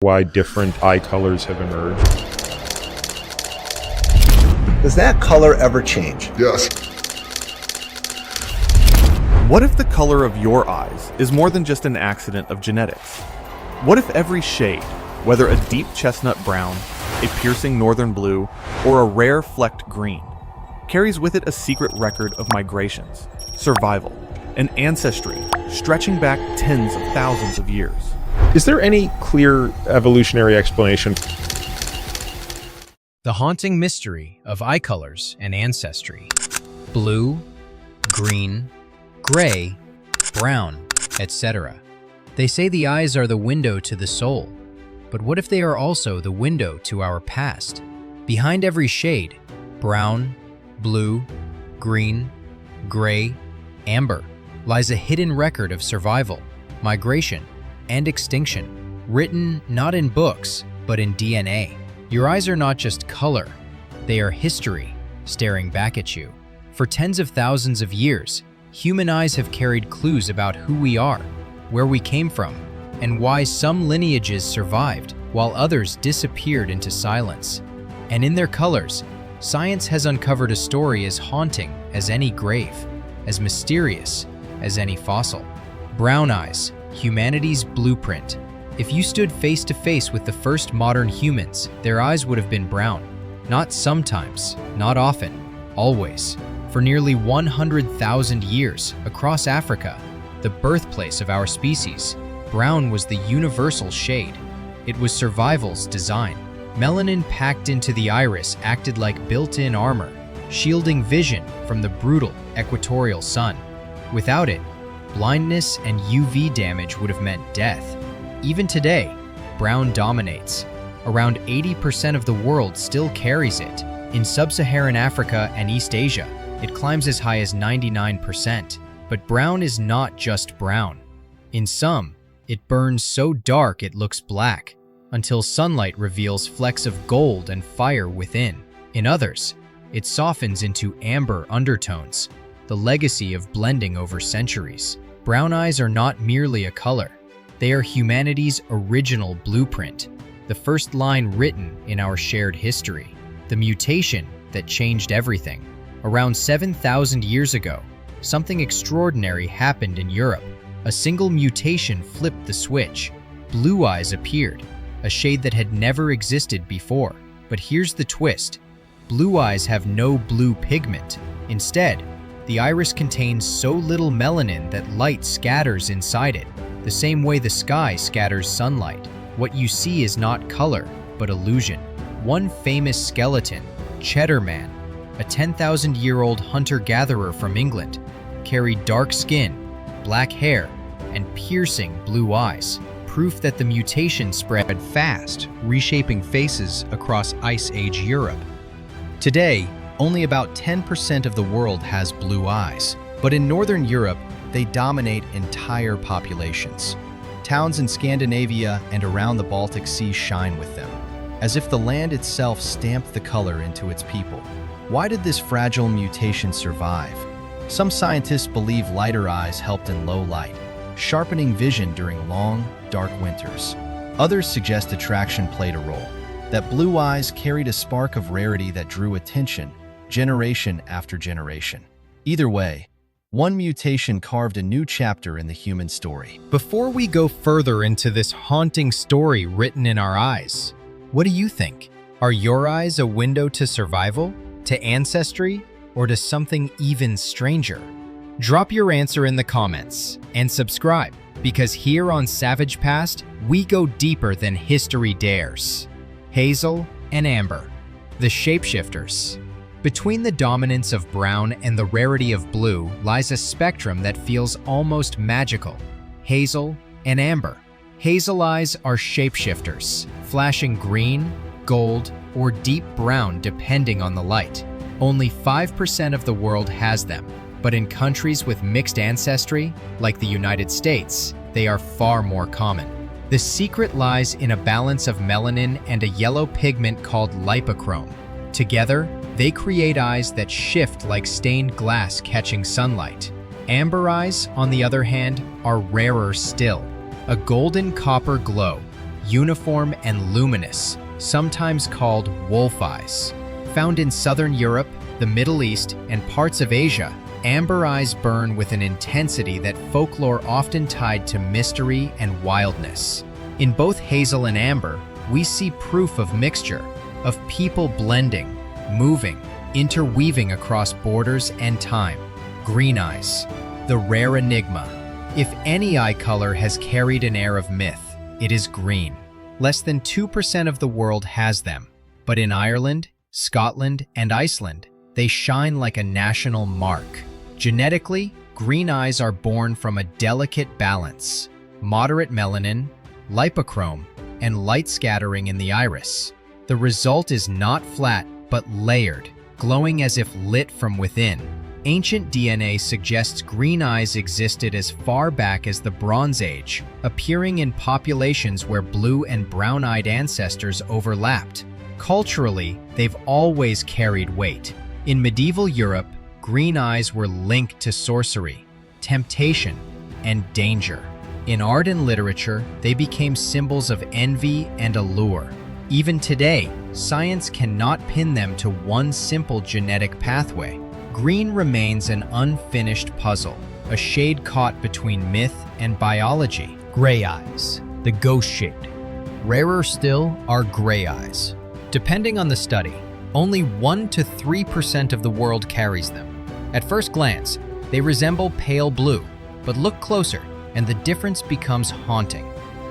why different eye colors have emerged. Does that color ever change? Yes. What if the color of your eyes is more than just an accident of genetics? What if every shade, whether a deep chestnut brown, a piercing northern blue, or a rare flecked green, carries with it a secret record of migrations, survival, and ancestry stretching back tens of thousands of years? Is there any clear evolutionary explanation? The haunting mystery of eye colors and ancestry. Blue, green, gray, brown, etc. They say the eyes are the window to the soul, but what if they are also the window to our past? Behind every shade, brown, blue, green, gray, amber, lies a hidden record of survival, migration, and extinction, written not in books, but in DNA. Your eyes are not just color, they are history staring back at you. For tens of thousands of years, human eyes have carried clues about who we are, where we came from, and why some lineages survived while others disappeared into silence. And in their colors, science has uncovered a story as haunting as any grave, as mysterious as any fossil. Brown eyes, humanity's blueprint. If you stood face to face with the first modern humans, their eyes would have been brown. Not sometimes, not often, always. For nearly 100,000 years, across Africa, the birthplace of our species, brown was the universal shade. It was survival's design. Melanin packed into the iris acted like built-in armor, shielding vision from the brutal equatorial sun. Without it, blindness and UV damage would have meant death. Even today, brown dominates. Around 80% of the world still carries it. In sub-Saharan Africa and East Asia, it climbs as high as 99%. But brown is not just brown. In some, it burns so dark it looks black, until sunlight reveals flecks of gold and fire within. In others, it softens into amber undertones, the legacy of blending over centuries. Brown eyes are not merely a color. They are humanity's original blueprint, the first line written in our shared history, the mutation that changed everything. Around 7,000 years ago, something extraordinary happened in Europe. A single mutation flipped the switch. Blue eyes appeared, a shade that had never existed before. But here's the twist. Blue eyes have no blue pigment. Instead, the iris contains so little melanin that light scatters inside it, the same way the sky scatters sunlight. What you see is not color, but illusion. One famous skeleton, Cheddar Man, a 10,000-year-old hunter-gatherer from England, carried dark skin, black hair, and piercing blue eyes, proof that the mutation spread fast, reshaping faces across Ice Age Europe. Today, only about 10% of the world has blue eyes, but in Northern Europe, they dominate entire populations. Towns in Scandinavia and around the Baltic Sea shine with them, as if the land itself stamped the color into its people. Why did this fragile mutation survive? Some scientists believe lighter eyes helped in low light, sharpening vision during long, dark winters. Others suggest attraction played a role, that blue eyes carried a spark of rarity that drew attention generation after generation. Either way, one mutation carved a new chapter in the human story. Before we go further into this haunting story written in our eyes, what do you think? Are your eyes a window to survival, to ancestry, or to something even stranger? Drop your answer in the comments and subscribe, because here on Savage Past, we go deeper than history dares. Hazel and Amber, the shapeshifters. Between the dominance of brown and the rarity of blue lies a spectrum that feels almost magical. Hazel and Amber. Hazel eyes are shapeshifters, flashing green, gold, or deep brown depending on the light. Only 5% of the world has them, but in countries with mixed ancestry, like the United States, they are far more common. The secret lies in a balance of melanin and a yellow pigment called lipochrome. Together, they create eyes that shift like stained glass catching sunlight. Amber eyes, on the other hand, are rarer still. A golden copper glow, uniform and luminous, sometimes called wolf eyes. Found in southern Europe, the Middle East, and parts of Asia, amber eyes burn with an intensity that folklore often tied to mystery and wildness. In both hazel and amber, we see proof of mixture, of people blending, moving, interweaving across borders and time. Green eyes, the rare enigma. If any eye color has carried an air of myth, it is green. Less than 2% of the world has them, but in Ireland, Scotland, and Iceland, they shine like a national mark. Genetically, green eyes are born from a delicate balance: moderate melanin, lipochrome, and light scattering in the iris. The result is not flat, but layered, glowing as if lit from within. Ancient DNA suggests green eyes existed as far back as the Bronze Age, appearing in populations where blue and brown-eyed ancestors overlapped. Culturally, they've always carried weight. In medieval Europe, green eyes were linked to sorcery, temptation, and danger. In art and literature, they became symbols of envy and allure. Even today, science cannot pin them to one simple genetic pathway. Green remains an unfinished puzzle, a shade caught between myth and biology. Gray eyes, the ghost shade. Rarer still are gray eyes. Depending on the study, only 1 to 3% of the world carries them. At first glance, they resemble pale blue, but look closer and the difference becomes haunting.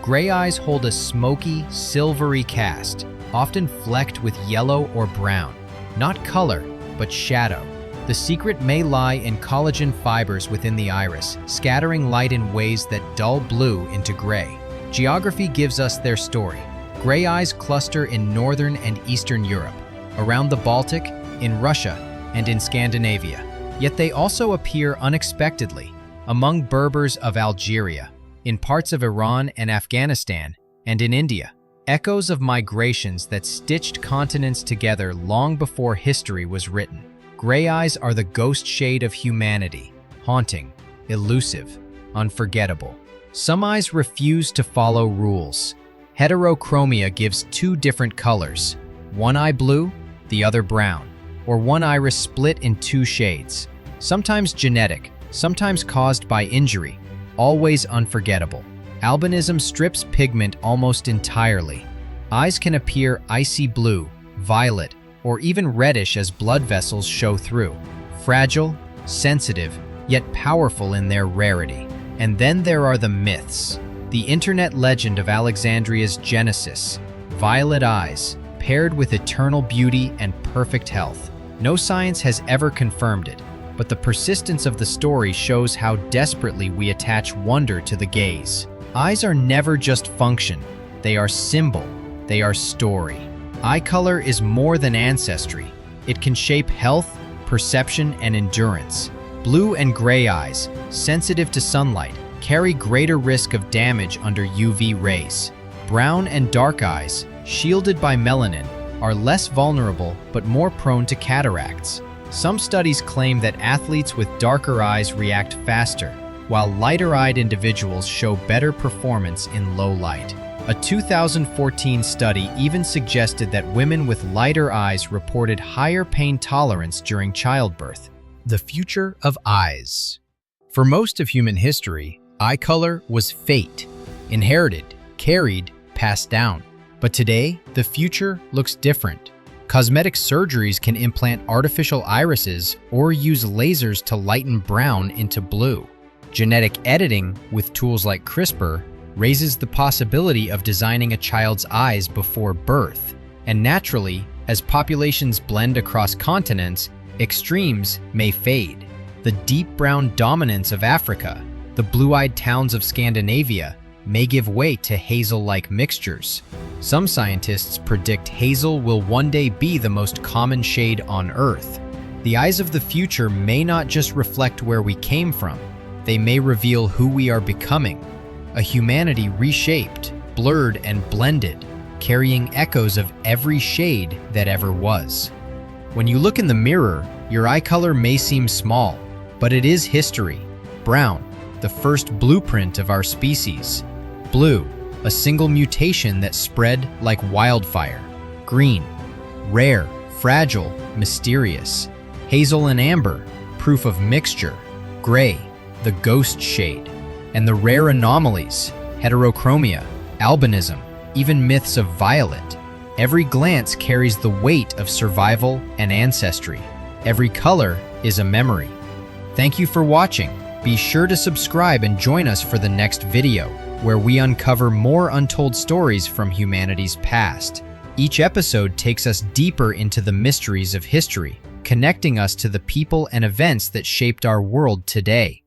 Gray eyes hold a smoky, silvery cast, often flecked with yellow or brown. Not color, but shadow. The secret may lie in collagen fibers within the iris, scattering light in ways that dull blue into gray. Geography gives us their story. Gray eyes cluster in northern and eastern Europe, around the Baltic, in Russia, and in Scandinavia. Yet they also appear unexpectedly among Berbers of Algeria, in parts of Iran and Afghanistan, and in India. Echoes of migrations that stitched continents together long before history was written. Gray eyes are the ghost shade of humanity, haunting, elusive, unforgettable. Some eyes refuse to follow rules. Heterochromia gives 2 different colors, one eye blue, the other brown, or one iris split in 2 shades. Sometimes genetic, sometimes caused by injury, always unforgettable. Albinism strips pigment almost entirely. Eyes can appear icy blue, violet, or even reddish as blood vessels show through. Fragile, sensitive, yet powerful in their rarity. And then there are the myths. The internet legend of Alexandria's Genesis, violet eyes, paired with eternal beauty and perfect health. No science has ever confirmed it, but the persistence of the story shows how desperately we attach wonder to the gaze. Eyes are never just function. They are symbol. They are story. Eye color is more than ancestry. It can shape health, perception, and endurance. Blue and gray eyes, sensitive to sunlight, carry greater risk of damage under UV rays. Brown and dark eyes, shielded by melanin, are less vulnerable but more prone to cataracts. Some studies claim that athletes with darker eyes react faster, while lighter-eyed individuals show better performance in low light. A 2014 study even suggested that women with lighter eyes reported higher pain tolerance during childbirth. The future of eyes. For most of human history, eye color was fate, inherited, carried, passed down. But today, the future looks different. Cosmetic surgeries can implant artificial irises or use lasers to lighten brown into blue. Genetic editing, with tools like CRISPR, raises the possibility of designing a child's eyes before birth. And naturally, as populations blend across continents, extremes may fade. The deep brown dominance of Africa, the blue-eyed towns of Scandinavia, may give way to hazel-like mixtures. Some scientists predict hazel will one day be the most common shade on Earth. The eyes of the future may not just reflect where we came from, they may reveal who we are becoming. A humanity reshaped, blurred, and blended, carrying echoes of every shade that ever was. When you look in the mirror, your eye color may seem small, but it is history. Brown, the first blueprint of our species. Blue, a single mutation that spread like wildfire. Green, rare, fragile, mysterious. Hazel and amber, proof of mixture. Gray, the ghost shade. And the rare anomalies, heterochromia, albinism, even myths of violet. Every glance carries the weight of survival and ancestry. Every color is a memory. Thank you for watching. Be sure to subscribe and join us for the next video, where we uncover more untold stories from humanity's past. Each episode takes us deeper into the mysteries of history, connecting us to the people and events that shaped our world today.